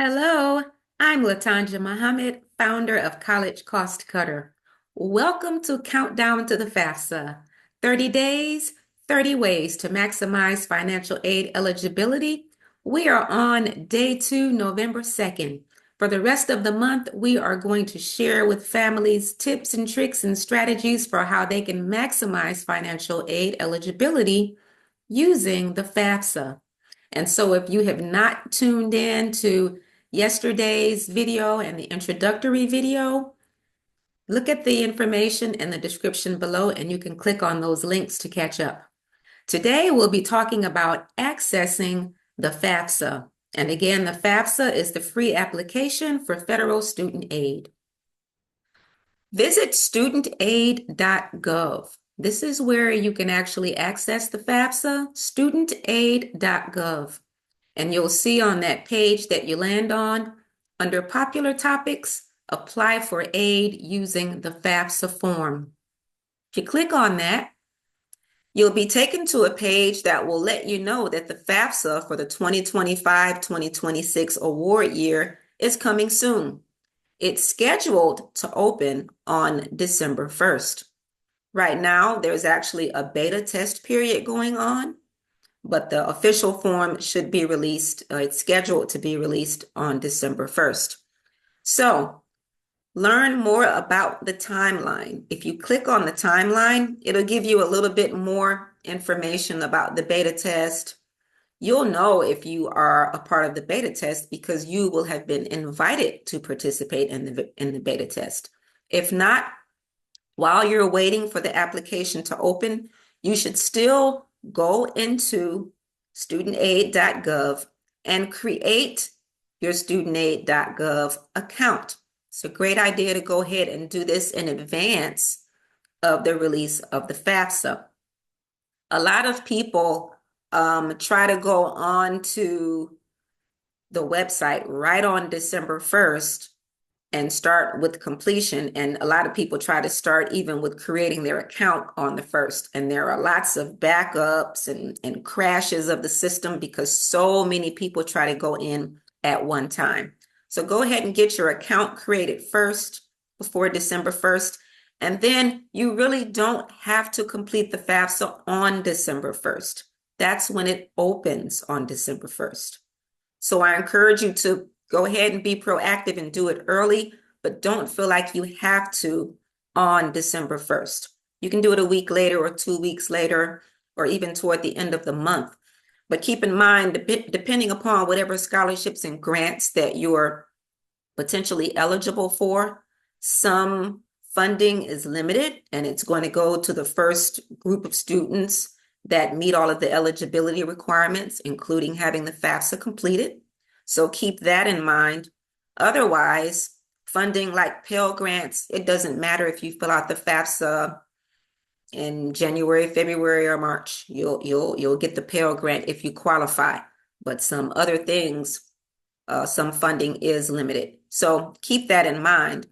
Hello, I'm Latanja Muhammad, founder of College Cost Cutter. Welcome to Countdown to the FAFSA. 30 days, 30 ways to maximize financial aid eligibility. We are on day 2, November 2nd. For the rest of the month, we are going to share with families tips and tricks and strategies for how they can maximize financial aid eligibility using the FAFSA. And so if you have not tuned in to yesterday's video and the introductory video, look at the information in the description below and you can click on those links to catch up. Today, we'll be talking about accessing the FAFSA. And again, the FAFSA is the free application for federal student aid. Visit studentaid.gov. This is where you can actually access the FAFSA, studentaid.gov. And you'll see on that page that you land on, under popular topics, apply for aid using the FAFSA form. If you click on that, you'll be taken to a page that will let you know that the FAFSA for the 2025-2026 award year is coming soon. It's scheduled to open on December 1st. Right now, there's actually a beta test period going on, but the official form should be released. It's scheduled to be released on December 1st. So learn more about the timeline. If you click on the timeline, it'll give you a little bit more information about the beta test. You'll know if you are a part of the beta test because you will have been invited to participate in the beta test. If not, while you're waiting for the application to open, you should still go into studentaid.gov and create your studentaid.gov account. It's a great idea to go ahead and do this in advance of the release of the FAFSA. A lot of people try to go on to the website right on December 1st and start with completion. And a lot of people try to start even with creating their account on the 1st. And there are lots of backups and crashes of the system because so many people try to go in at one time. So go ahead and get your account created first before December 1st. And then you really don't have to complete the FAFSA on December 1st. That's when it opens on December 1st. So I encourage you to go ahead and be proactive and do it early, but don't feel like you have to on December 1st. You can do it a week later or 2 weeks later, or even toward the end of the month. But keep in mind, depending upon whatever scholarships and grants that you're potentially eligible for, some funding is limited and it's going to go to the first group of students that meet all of the eligibility requirements, including having the FAFSA completed. So keep that in mind. Otherwise, funding like Pell Grants, it doesn't matter if you fill out the FAFSA in January, February, or March. You'll get the Pell Grant if you qualify. But some other things, some funding is limited. So keep that in mind.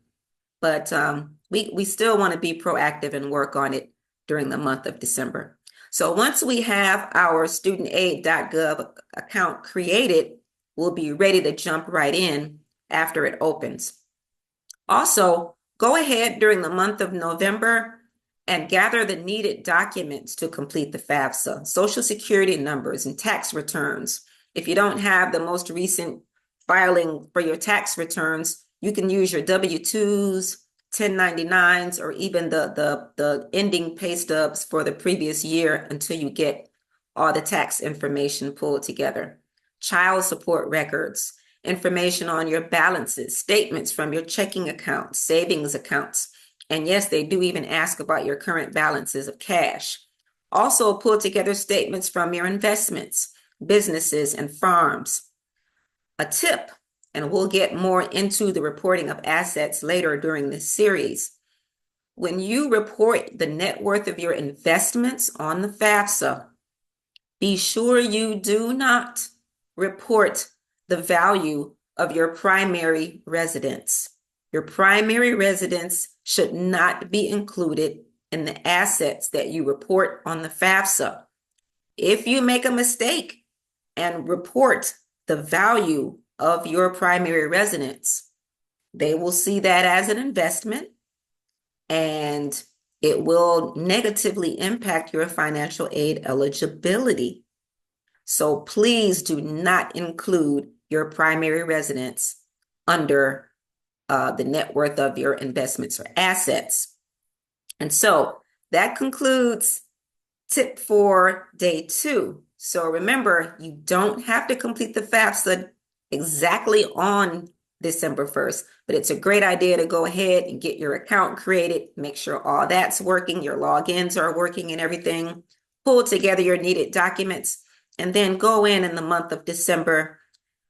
But we still want to be proactive and work on it during the month of December. So once we have our studentaid.gov account created, we'll be ready to jump right in after it opens. Also, go ahead during the month of November and gather the needed documents to complete the FAFSA, Social Security numbers and tax returns. If you don't have the most recent filing for your tax returns, you can use your W-2s, 1099s, or even the ending pay stubs for the previous year until you get all the tax information pulled together. Child support records, information on your balances, statements from your checking accounts, savings accounts. And yes, they do even ask about your current balances of cash. Also pull together statements from your investments, businesses, and farms. A tip, and we'll get more into the reporting of assets later during this series. When you report the net worth of your investments on the FAFSA, be sure you do not report the value of your primary residence. Your primary residence should not be included in the assets that you report on the FAFSA. If you make a mistake and report the value of your primary residence. They will see that as an investment, and it will negatively impact your financial aid eligibility. So please do not include your primary residence under the net worth of your investments or assets. And so that concludes tip for day 2. So remember, you don't have to complete the FAFSA exactly on December 1st, but it's a great idea to go ahead and get your account created, make sure all that's working, your logins are working and everything, pull together your needed documents, and then go in the month of December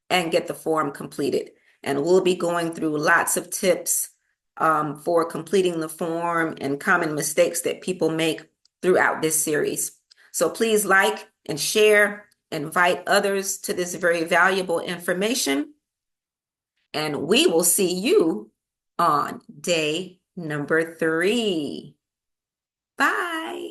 and get the form completed. And we'll be going through lots of tips for completing the form and common mistakes that people make throughout this series. So please like and share, invite others to this very valuable information, and we will see you on day number 3. Bye.